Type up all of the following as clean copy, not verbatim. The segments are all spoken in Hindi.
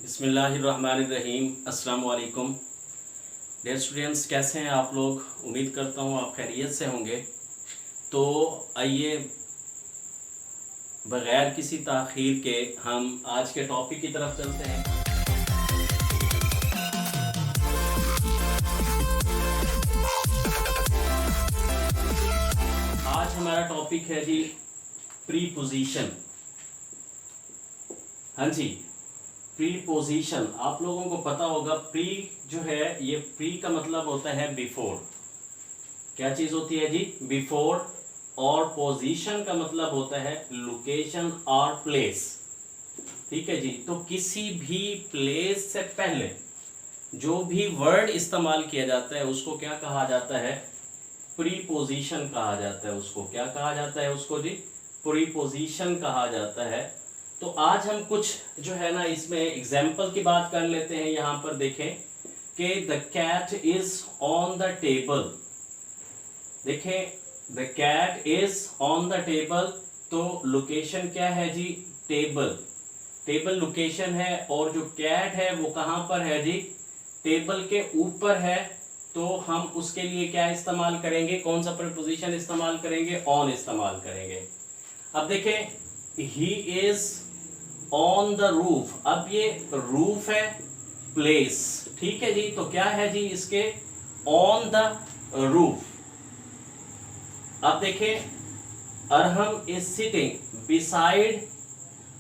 बिस्मिल्लाहिर्रहमानिर्रहीम। अस्सलाम वालेकुम डियर स्टूडेंट्स, कैसे हैं आप लोग। उम्मीद करता हूँ आप खैरियत से होंगे। तो आइए बग़ैर किसी ताख़ीर के हम आज के टॉपिक की तरफ चलते हैं। आज हमारा टॉपिक है जी प्रीपोजिशन। हाँ जी, प्रीपोजिशन। आप लोगों को पता होगा प्री जो है, ये प्री का मतलब होता है बिफोर। क्या चीज होती है जी? बिफोर। और पोजीशन का मतलब होता है लोकेशन और प्लेस। ठीक है जी। तो किसी भी प्लेस से पहले जो भी वर्ड इस्तेमाल किया जाता है उसको क्या कहा जाता है? प्रीपोजिशन कहा जाता है। उसको क्या कहा जाता है? उसको जी प्रीपोजिशन कहा जाता है। तो आज हम कुछ जो है ना इसमें एग्जाम्पल की बात कर लेते हैं। यहां पर देखें कि the cat is on the table. देखें, the cat is on the table. तो लोकेशन क्या है जी? टेबल। टेबल लोकेशन है और जो कैट है वो कहां पर है जी? टेबल के ऊपर है। तो हम उसके लिए क्या इस्तेमाल करेंगे? कौन सा प्रीपोजिशन इस्तेमाल करेंगे? ऑन इस्तेमाल करेंगे। अब देखें, he is on the roof. अब ये रूफ है, प्लेस। ठीक है जी। तो क्या है जी इसके? On the roof. अब देखें, अरहम इज सिटिंग बिसाइड।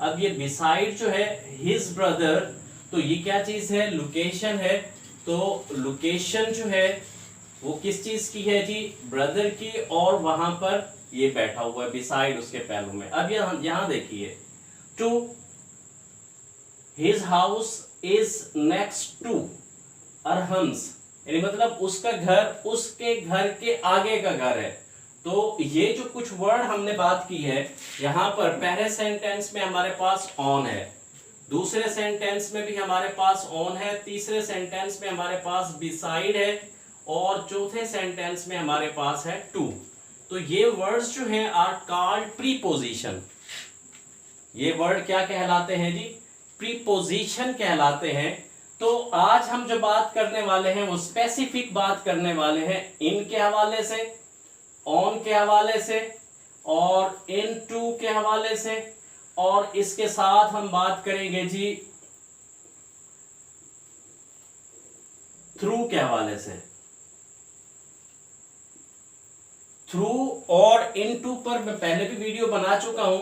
अब ये बिसाइड जो है हिज ब्रदर, तो ये क्या चीज है? लोकेशन है। तो लोकेशन जो है वो किस चीज की है जी? ब्रदर की। और वहां पर ये बैठा हुआ है बिसाइड उसके पैरों में। अब यहां देखिए, to his house is next to Arham's, यानी मतलब उसका घर उसके घर के आगे का घर है। तो ये जो कुछ वर्ड हमने बात की है, यहां पर पहले सेंटेंस में हमारे पास ऑन है, दूसरे सेंटेंस में भी हमारे पास ऑन है, तीसरे सेंटेंस में हमारे पास बिसाइड है और चौथे सेंटेंस में हमारे पास है टू। तो ये वर्ड्स जो हैं आर कॉल्ड प्रीपोजिशन। ये वर्ड क्या कहलाते हैं जी? प्रीपोजिशन कहलाते हैं। तो आज हम जो बात करने वाले हैं वो स्पेसिफिक बात करने वाले हैं इन के हवाले से, ऑन के हवाले से और इन टू के हवाले से। और इसके साथ हम बात करेंगे जी थ्रू के हवाले से। थ्रू और इन टू पर मैं पहले भी वीडियो बना चुका हूं,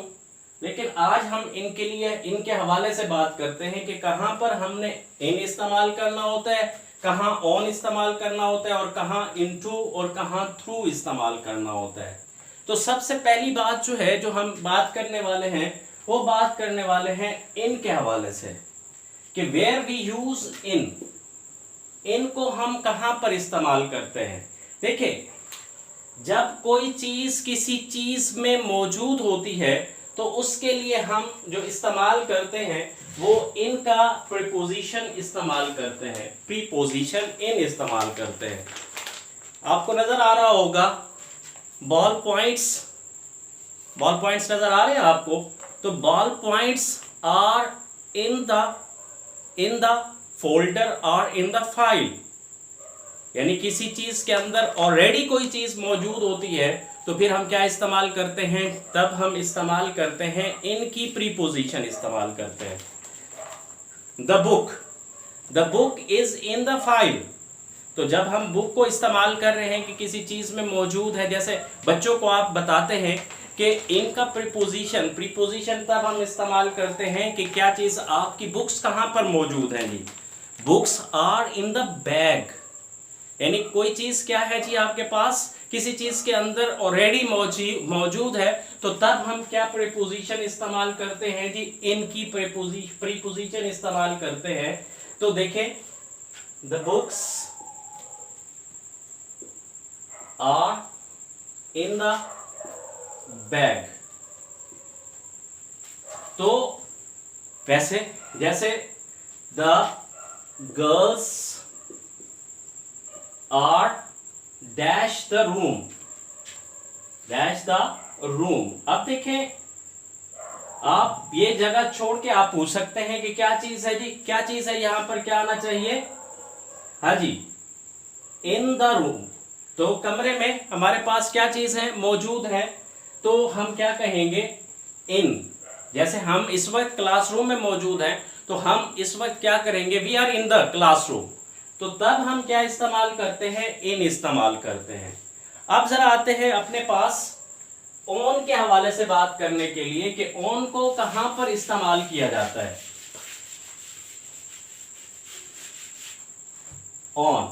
लेकिन आज हम इनके लिए इनके हवाले से बात करते हैं कि कहां पर हमने इन इस्तेमाल करना होता है, कहां ऑन इस्तेमाल करना होता है और कहां इनटू और कहां थ्रू इस्तेमाल करना होता है। तो सबसे पहली बात जो है जो हम बात करने वाले हैं वो बात करने वाले हैं इन के हवाले से कि वेयर वी यूज इन। इन को हम कहां पर इस्तेमाल करते हैं? देखिए, जब कोई चीज किसी चीज में मौजूद होती है तो उसके लिए हम जो इस्तेमाल करते हैं वो इन का प्रीपोजिशन इस्तेमाल करते हैं, प्रीपोजिशन इन इस्तेमाल करते हैं। आपको नजर आ रहा होगा बॉल पॉइंट्स, बॉल पॉइंट्स नजर आ रहे हैं आपको? तो ball points are in the folder और इन द फाइल। यानी किसी चीज के अंदर ऑलरेडी कोई चीज मौजूद होती है तो फिर हम क्या इस्तेमाल करते हैं? तब हम इस्तेमाल करते हैं इनकी प्रीपोजिशन इस्तेमाल करते हैं। The book is in the file. तो जब हम बुक को इस्तेमाल कर रहे हैं कि किसी चीज में मौजूद है, जैसे बच्चों को आप बताते हैं कि इनका प्रीपोजिशन तब हम इस्तेमाल करते हैं कि क्या चीज आपकी बुक्स कहां पर मौजूद है जी? Books are in the bag. यानी कोई चीज क्या है जी आपके पास, किसी चीज के अंदर ऑलरेडी मौजूद है, तो तब हम क्या प्रीपोजिशन इस्तेमाल करते हैं जी? इनकी प्रीपोजिशन इस्तेमाल करते हैं। तो देखें, the books are in the bag. तो वैसे जैसे the girls are dash the room, dash the room. अब देखें, आप ये जगह छोड़ के आप पूछ सकते हैं कि क्या चीज है जी, क्या चीज है, यहां पर क्या आना चाहिए, हाँ जी, इन द रूम। तो कमरे में हमारे पास क्या चीज है, मौजूद है, तो हम क्या कहेंगे, इन। जैसे हम इस वक्त क्लासरूम में मौजूद हैं, तो हम इस वक्त क्या करेंगे, we are in the classroom, तो तब हम क्या इस्तेमाल करते हैं, इन इस्तेमाल करते हैं। अब जरा आते हैं अपने पास ऑन के हवाले से बात करने के लिए कि ऑन को कहां पर इस्तेमाल किया जाता है। ऑन,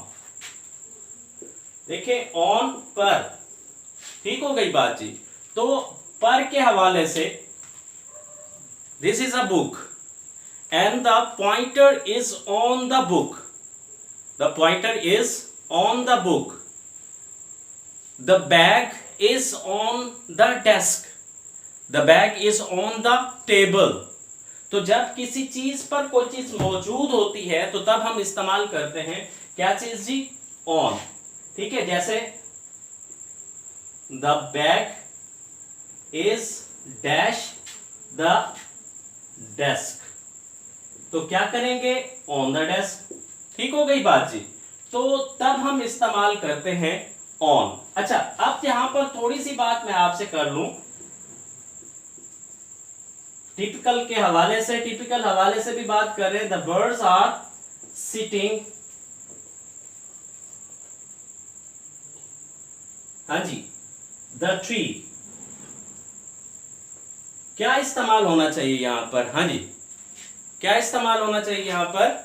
देखिए ऑन पर, ठीक हो गई बात जी। तो पर के हवाले से, this is a book and the pointer is on the book, the pointer is on the book, the bag is on the desk, the bag is on the table। तो जब किसी चीज पर कोई चीज मौजूद होती है तो तब हम इस्तेमाल करते हैं क्या चीज जी, on, ठीक है। जैसे the bag is dash the desk, तो क्या करेंगे, on the desk, ठीक हो गई बात जी। तो तब हम इस्तेमाल करते हैं ऑन। अच्छा, अब यहां पर थोड़ी सी बात मैं आपसे कर लूं टिपिकल के हवाले से, टिपिकल हवाले से भी बात कर रहे हैं। द बर्ड्स आर सिटिंग, हाँ जी, द ट्री, क्या इस्तेमाल होना चाहिए यहां पर, हाँ जी, क्या इस्तेमाल होना चाहिए यहां पर,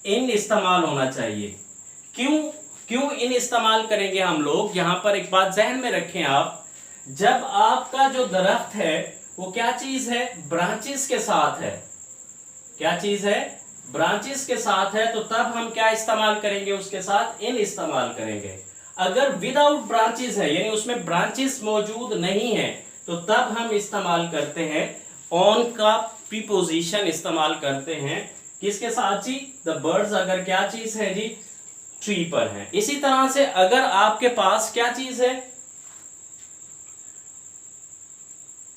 इन इस्तेमाल होना चाहिए। क्यों, क्यों इन इस्तेमाल करेंगे हम लोग, यहां पर एक बात जहन में रखें आप, जब आपका जो दरख्त है वो क्या चीज है, ब्रांचेस के साथ है, क्या चीज है, ब्रांचेस के साथ है, तो तब हम क्या इस्तेमाल करेंगे, उसके साथ इन इस्तेमाल करेंगे। अगर विदाउट ब्रांचेस है, यानी उसमें ब्रांचेस मौजूद नहीं है, तो तब हम इस्तेमाल करते हैं ऑन का प्रीपोजिशन इस्तेमाल करते हैं, किसके साथ जी, द बर्ड्स, अगर क्या चीज है जी, ट्री पर है। इसी तरह से अगर आपके पास क्या चीज है,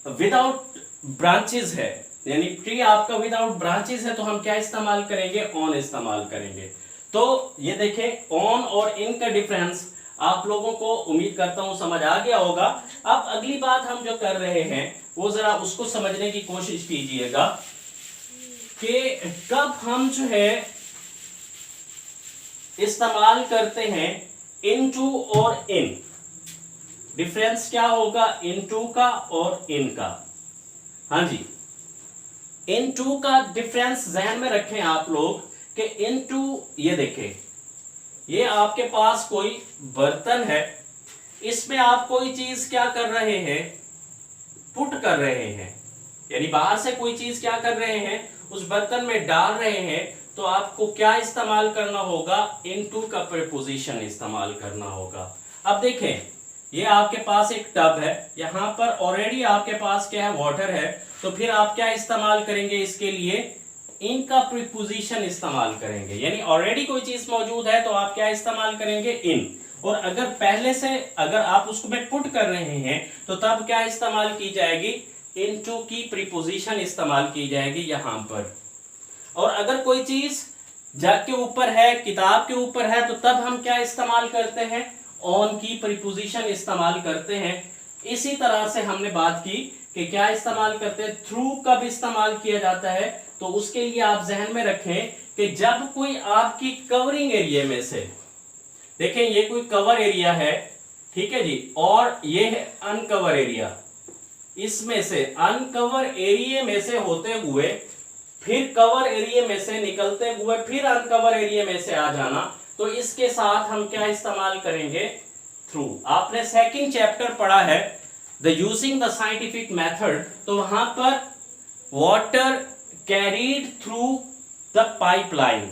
विदाउट ब्रांचेस है, यानी ट्री आपका विदाउट ब्रांचेस है, तो हम क्या इस्तेमाल करेंगे, ऑन इस्तेमाल करेंगे। तो ये देखें ऑन और इन का डिफरेंस आप लोगों को उम्मीद करता हूं समझ आ गया होगा। अब अगली बात हम जो कर रहे हैं वो जरा उसको समझने की कोशिश कीजिएगा कि कब हम जो है इस्तेमाल करते हैं इनटू और इन। डिफरेंस क्या होगा इनटू का और इन का, हाँ जी, इनटू का डिफरेंस जहन में रखें आप लोग कि इनटू, ये देखें, ये आपके पास कोई बर्तन है, इसमें आप कोई चीज क्या कर रहे हैं, पुट कर रहे हैं, यानी बाहर से कोई चीज क्या कर रहे हैं, उस बर्तन में डाल रहे हैं, तो आपको क्या इस्तेमाल करना होगा, इनटू का प्रीपोजिशन इस्तेमाल करना होगा। अब देखें, ये आपके पास एक टब है, यहां पर ऑलरेडी आपके पास क्या है, वाटर है, तो फिर आप क्या इस्तेमाल करेंगे, इसके लिए इन का प्रीपोजिशन इस्तेमाल करेंगे, यानी ऑलरेडी कोई चीज मौजूद है तो आप क्या इस्तेमाल करेंगे, इन। और अगर पहले से अगर आप उसको में पुट कर रहे हैं तो तब क्या इस्तेमाल की जाएगी, इनटू की प्रीपोजिशन इस्तेमाल की जाएगी यहां पर। और अगर कोई चीज जग के ऊपर है, किताब के ऊपर है, तो तब हम क्या इस्तेमाल करते हैं, ऑन की प्रीपोजिशन इस्तेमाल करते हैं। इसी तरह से हमने बात की कि क्या इस्तेमाल करते हैं, थ्रू कब इस्तेमाल किया जाता है, तो उसके लिए आप जहन में रखें कि जब कोई आपकी कवरिंग एरिया में से, देखें ये कोई कवर एरिया है, ठीक है जी, और ये है अनकवर एरिया, इसमें से अनकवर एरिया में से होते हुए फिर कवर एरिया में से निकलते हुए फिर अनकवर एरिया में से आ जाना, तो इसके साथ हम क्या इस्तेमाल करेंगे, थ्रू। आपने सेकंड चैप्टर पढ़ा है the using the scientific method, तो वहां पर water carried through the pipeline,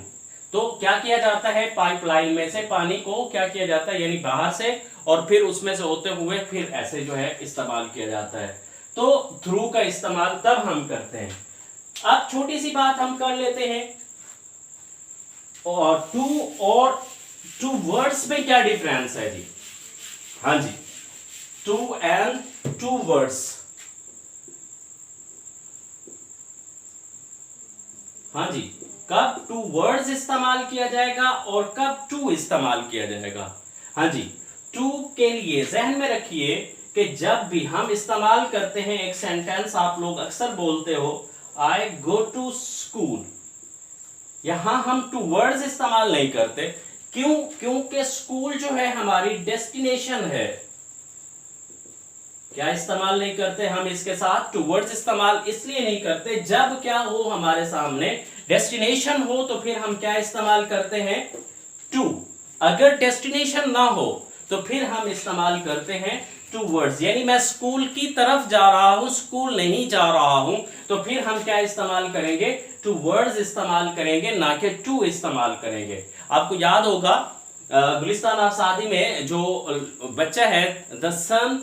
तो क्या किया जाता है, पाइपलाइन में से पानी को क्या किया जाता है, यानी बाहर से, और फिर उसमें से होते हुए फिर ऐसे जो है इस्तेमाल किया जाता है। तो थ्रू का इस्तेमाल तब हम करते हैं। अब छोटी सी बात हम कर लेते हैं, और टू वर्ड्स में क्या डिफरेंस है जी, हाँ जी, टू एंड टू वर्ड्स, हाँ जी, कब टूवर्ड्स इस्तेमाल किया जाएगा और कब टू इस्तेमाल किया जाएगा। हाँ जी, टू के लिए जहन में रखिए कि जब भी हम इस्तेमाल करते हैं एक सेंटेंस, आप लोग अक्सर बोलते हो आई गो टू स्कूल, यहां हम टूवर्ड्स इस्तेमाल नहीं करते। क्यों? क्योंकि स्कूल जो है हमारी डेस्टिनेशन है। क्या इस्तेमाल नहीं करते हम इसके साथ? टूवर्ड्स इस्तेमाल इसलिए नहीं करते, जब क्या हो हमारे सामने डेस्टिनेशन हो तो फिर हम क्या इस्तेमाल करते हैं? टू। अगर डेस्टिनेशन ना हो तो फिर हम इस्तेमाल करते हैं टूवर्ड्स, यानी मैं स्कूल की तरफ जा रहा हूं, स्कूल नहीं जा रहा हूं, तो फिर हम क्या इस्तेमाल करेंगे? टूवर्ड्स इस्तेमाल करेंगे, ना कि टू इस्तेमाल करेंगे। आपको याद होगा गुलिस्तान ऑफ सादी में जो बच्चा है, द सन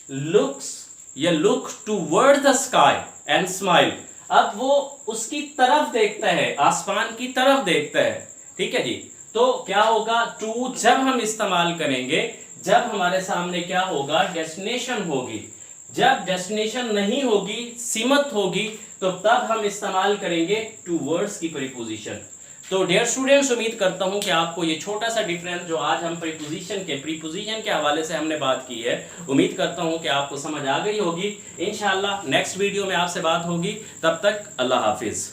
लुक्स या look toward the sky and smile, अब वो उसकी तरफ देखता है, आसमान की तरफ देखता है। ठीक है जी, तो क्या होगा? टू जब हम इस्तेमाल करेंगे जब हमारे सामने क्या होगा? डेस्टिनेशन होगी। जब डेस्टिनेशन नहीं होगी, सीमित होगी, तो तब हम इस्तेमाल करेंगे टूवर्ड्स की प्रीपोजिशन। तो डियर स्टूडेंट्स, उम्मीद करता हूं कि आपको ये छोटा सा डिफरेंस जो आज हम प्रीपोजिशन के हवाले से हमने बात की है, उम्मीद करता हूं कि आपको समझ आ गई होगी। इंशाल्लाह नेक्स्ट वीडियो में आपसे बात होगी, तब तक अल्लाह हाफिज।